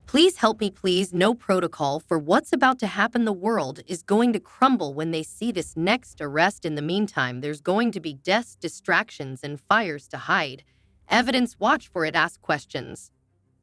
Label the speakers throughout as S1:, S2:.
S1: Please help me, please. No protocol for what's about to happen. The world is going to crumble when they see this next arrest. In the meantime, there's going to be deaths, distractions, and fires to hide. Evidence, watch for it. Ask questions.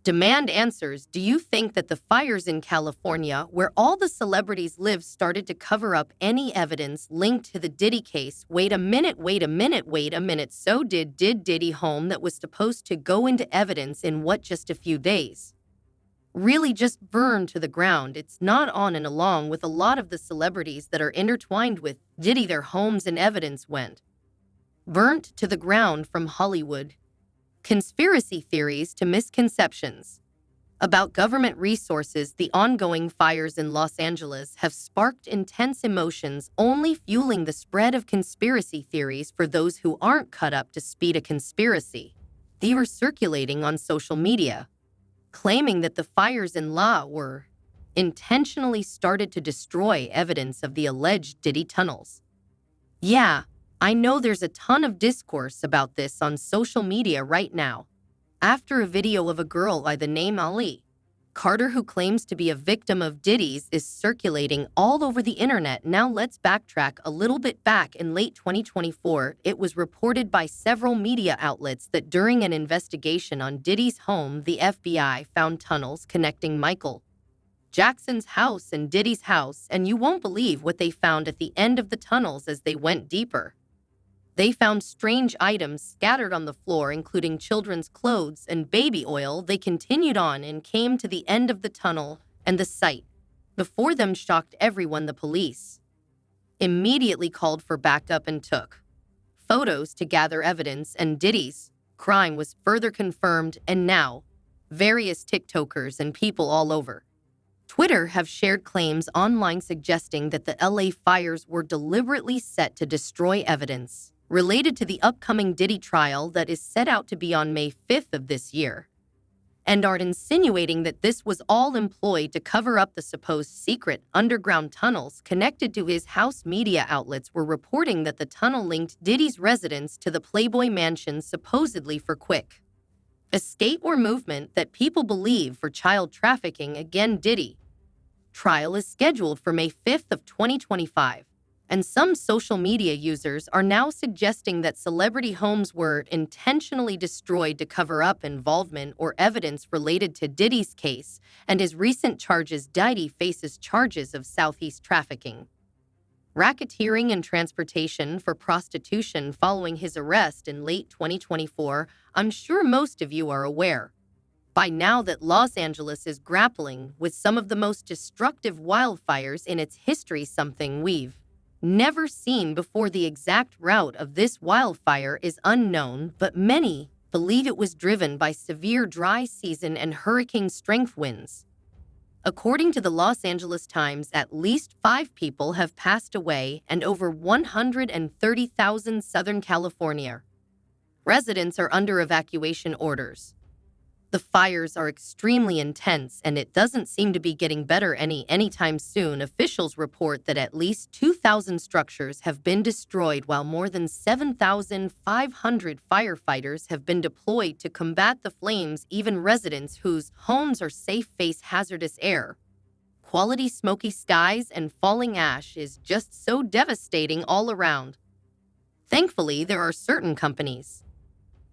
S1: Demand answers. Do you think that the fires in California, where all the celebrities live, started to cover up any evidence linked to the Diddy case? Wait a minute, wait a minute, wait a minute. So did Diddy home that was supposed to go into evidence in what, just a few days? Really just burned to the ground. It's not on, and along with a lot of the celebrities that are intertwined with Diddy, their homes and evidence went burnt to the ground. From Hollywood conspiracy theories to misconceptions about government resources, the ongoing fires in Los Angeles have sparked intense emotions, only fueling the spread of conspiracy theories. For those who aren't caught up to speed, a conspiracy they were circulating on social media, claiming that the fires in La were intentionally started to destroy evidence of the alleged Diddy tunnels. Yeah, I know there's a ton of discourse about this on social media right now, after a video of a girl by the name Ali Carter, who claims to be a victim of Diddy's, is circulating all over the internet. Now let's backtrack a little bit. Back in late 2024, it was reported by several media outlets that during an investigation on Diddy's home, the FBI found tunnels connecting Michael Jackson's house and Diddy's house, and you won't believe what they found at the end of the tunnels as they went deeper. They found strange items scattered on the floor, including children's clothes and baby oil. They continued on and came to the end of the tunnel, and the sight before them shocked everyone. The police immediately called for backup and took photos to gather evidence, and Diddy's crime was further confirmed. And now, various TikTokers and people all over Twitter have shared claims online suggesting that the LA fires were deliberately set to destroy evidence related to the upcoming Diddy trial that is set out to be on May 5th of this year, and are insinuating that this was all employed to cover up the supposed secret underground tunnels connected to his house. Media outlets were reporting that the tunnel linked Diddy's residence to the Playboy Mansion, supposedly for quick escape or movement that people believe for child trafficking. Again, Diddy trial is scheduled for May 5th of 2025. And some social media users are now suggesting that celebrity homes were intentionally destroyed to cover up involvement or evidence related to Diddy's case and his recent charges. Diddy faces charges of Southeast trafficking, racketeering, and transportation for prostitution following his arrest in late 2024. I'm sure most of you are aware by now that Los Angeles is grappling with some of the most destructive wildfires in its history, something we've never seen before. The exact route of this wildfire is unknown, but many believe it was driven by severe dry season and hurricane-strength winds. According to the Los Angeles Times, at least 5 people have passed away and over 130,000 Southern California residents are under evacuation orders. The fires are extremely intense, and it doesn't seem to be getting better anytime soon. Officials report that at least 2,000 structures have been destroyed, while more than 7,500 firefighters have been deployed to combat the flames. Even residents whose homes are safe face hazardous air quality. Smoky skies and falling ash is just so devastating all around. Thankfully, there are certain companies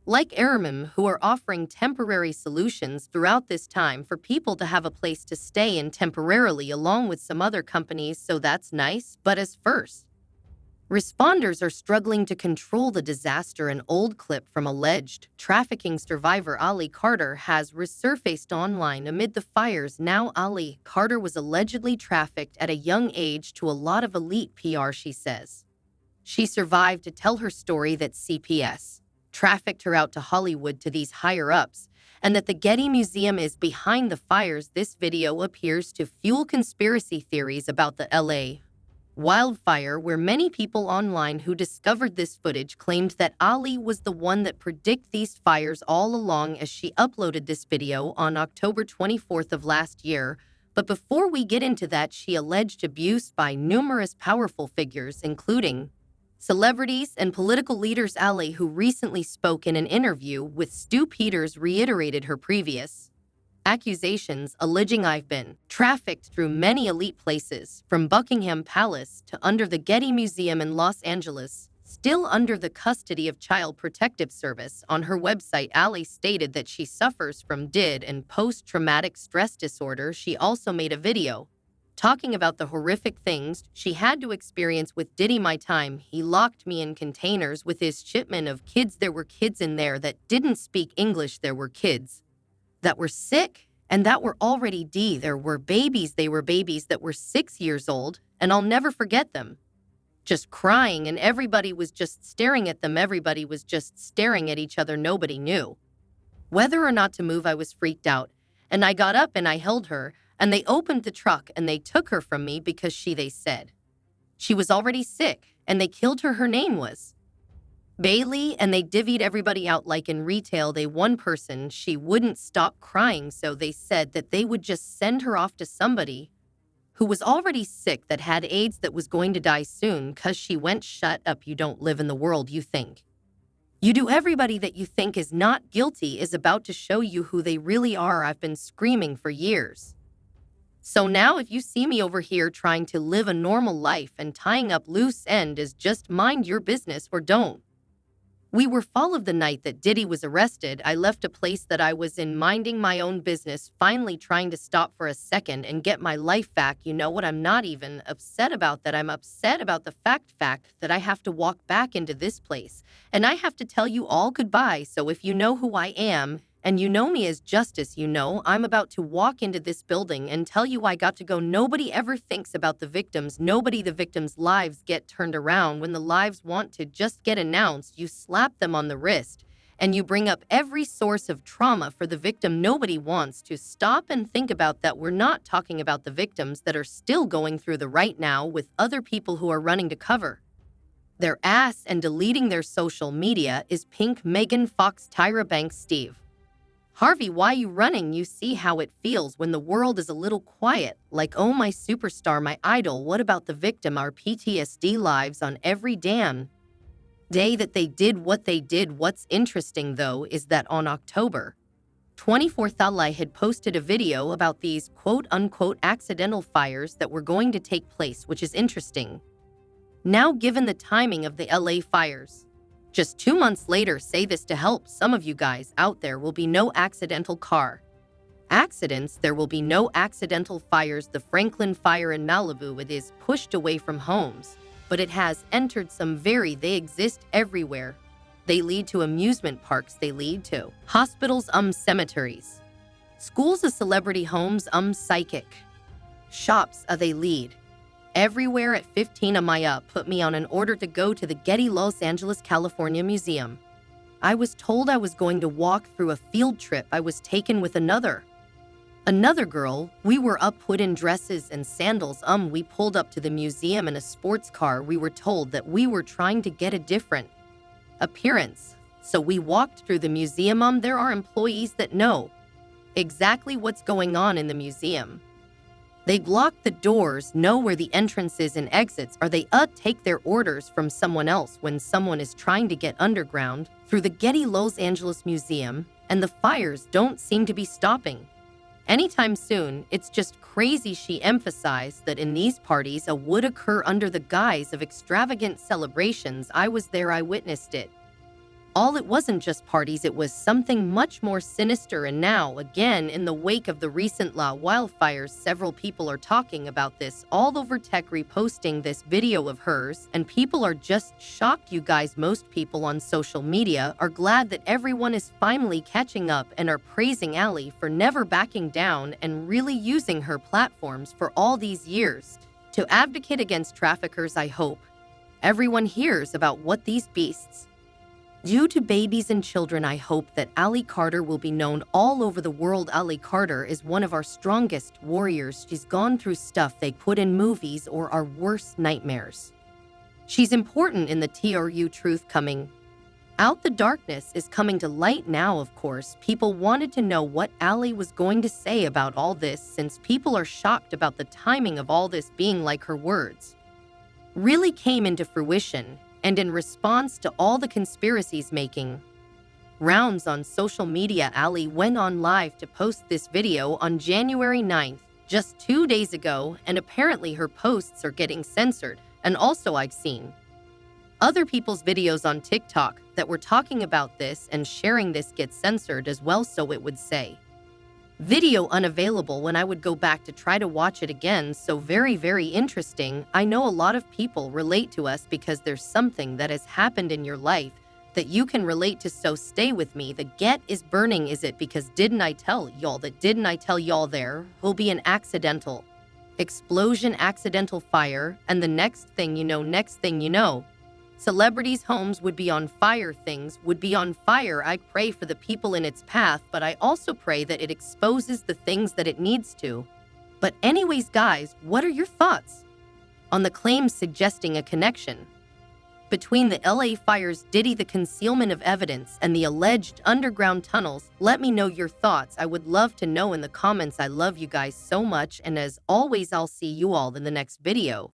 S1: like Aramim who are offering temporary solutions throughout this time for people to have a place to stay in temporarily, along with some other companies, so that's nice. But as first responders are struggling to control the disaster, an old clip from alleged trafficking survivor Ali Carter has resurfaced online amid the fires. Now, Ali Carter was allegedly trafficked at a young age to a lot of elite PR. She says she survived to tell her story, that CPS trafficked her out to Hollywood to these higher-ups, and that the Getty Museum is behind the fires. This video appears to fuel conspiracy theories about the LA wildfire, where many people online who discovered this footage claimed that Ali was the one that predicted these fires all along, as she uploaded this video on October 24th of last year. But before we get into that, she alleged abuse by numerous powerful figures, including celebrities and political leaders. Ali, who recently spoke in an interview with Stu Peters, reiterated her previous accusations alleging I've been trafficked through many elite places, from Buckingham Palace to under the Getty Museum in Los Angeles, still under the custody of Child Protective Service. On her website, Ali stated that she suffers from DID and post-traumatic stress disorder. She also made a video talking about the horrific things she had to experience with Diddy. My time, he locked me in containers with his shipment of kids. There were kids in there that didn't speak English. There were kids that were sick and that were already D. There were babies. They were babies that were 6 years old, and I'll never forget them. Just crying, and everybody was just staring at them. Everybody was just staring at each other. Nobody knew whether or not to move. I was freaked out, and I got up and I held her, and they opened the truck and they took her from me because they said she was already sick, and they killed her. Her name was Bailey, and they divvied everybody out like in retail. One person, she wouldn't stop crying, so they said that they would just send her off to somebody who was already sick, that had AIDS, that was going to die soon, because she went, shut up, you don't live in the world you think you do. Everybody that you think is not guilty is about to show you who they really are. I've been screaming for years. So now if you see me over here trying to live a normal life and tying up loose ends, just mind your business or don't. We were fall of the night that Diddy was arrested. I left a place that I was in, minding my own business, finally trying to stop for a second and get my life back. You know what? I'm not even upset about that. I'm upset about the fact that I have to walk back into this place and I have to tell you all goodbye. So if you know who I am, and you know me as Justice, you know I'm about to walk into this building and tell you I got to go. Nobody ever thinks about the victims. Nobody. The victims' lives get turned around. When the lives want to just get announced, you slap them on the wrist and you bring up every source of trauma for the victim. Nobody wants to stop and think about that. We're not talking about the victims that are still going through the right now with other people who are running to cover their ass and deleting their social media. Is Pink, Megan Fox, Tyra Banks, Steve Harvey. Why you running? You see how it feels when the world is a little quiet, like, oh, my superstar, my idol. What about the victim? Our PTSD lives on every damn day that they did what they did. What's interesting, though, is that on October 24th, Ali had posted a video about these quote-unquote accidental fires that were going to take place, which is interesting now given the timing of the LA fires. Just 2 months later, say this to help some of you guys out. There will be no accidental car accidents. There will be no accidental fires. The Franklin fire in Malibu, it is pushed away from homes, but it has entered some they exist everywhere. They lead to amusement parks. They lead to hospitals, cemeteries, schools, celebrity homes, psychic shops. They lead everywhere. At 15, Amaya put me on an order to go to the Getty Los Angeles, California Museum. I was told I was going to walk through a field trip. I was taken with another girl. We were put in dresses and sandals. We pulled up to the museum in a sports car. We were told that we were trying to get a different appearance. So we walked through the museum. There are employees that know exactly what's going on in the museum. They block the doors, know where the entrances and exits are. They take their orders from someone else when someone is trying to get underground through the Getty Los Angeles Museum, and the fires don't seem to be stopping anytime soon. It's just crazy. She emphasized that in these parties would occur under the guise of extravagant celebrations. I was there. I witnessed it all. It wasn't just parties. It was something much more sinister. And now, again, in the wake of the recent wildfires, several people are talking about this all over tech, reposting this video of hers, and people are just shocked. You guys, most people on social media are glad that everyone is finally catching up and are praising Ali for never backing down and really using her platforms for all these years to advocate against traffickers. I hope everyone hears about what these beasts do to babies and children. I hope that Ali Carter will be known all over the world. Ali Carter is one of our strongest warriors. She's gone through stuff they put in movies or our worst nightmares. She's important in the truth coming out. The darkness is coming to light now. Of course, people wanted to know what Ali was going to say about all this, since people are shocked about the timing of all this being like her words really came into fruition. And in response to all the conspiracies making rounds on social media. Ali went on live to post this video on January 9th, just 2 days ago, and apparently her posts are getting censored. And also I've seen other people's videos on TikTok that were talking about this and sharing this get censored as well, so it would say video unavailable when I would go back to try to watch it again. So very, very interesting. I know a lot of people relate to us because there's something that has happened in your life that you can relate to, so stay with me. The get is burning. Is it because didn't I tell y'all that? Didn't I tell y'all there will be an accidental explosion, accidental fire, and the next thing you know, celebrities' homes would be on fire, things would be on fire. I pray for the people in its path, but I also pray that it exposes the things that it needs to. But anyways, guys, what are your thoughts on the claims suggesting a connection between the LA fires, Diddy, the concealment of evidence, and the alleged underground tunnels? Let me know your thoughts. I would love to know in the comments. I love you guys so much, and as always, I'll see you all in the next video.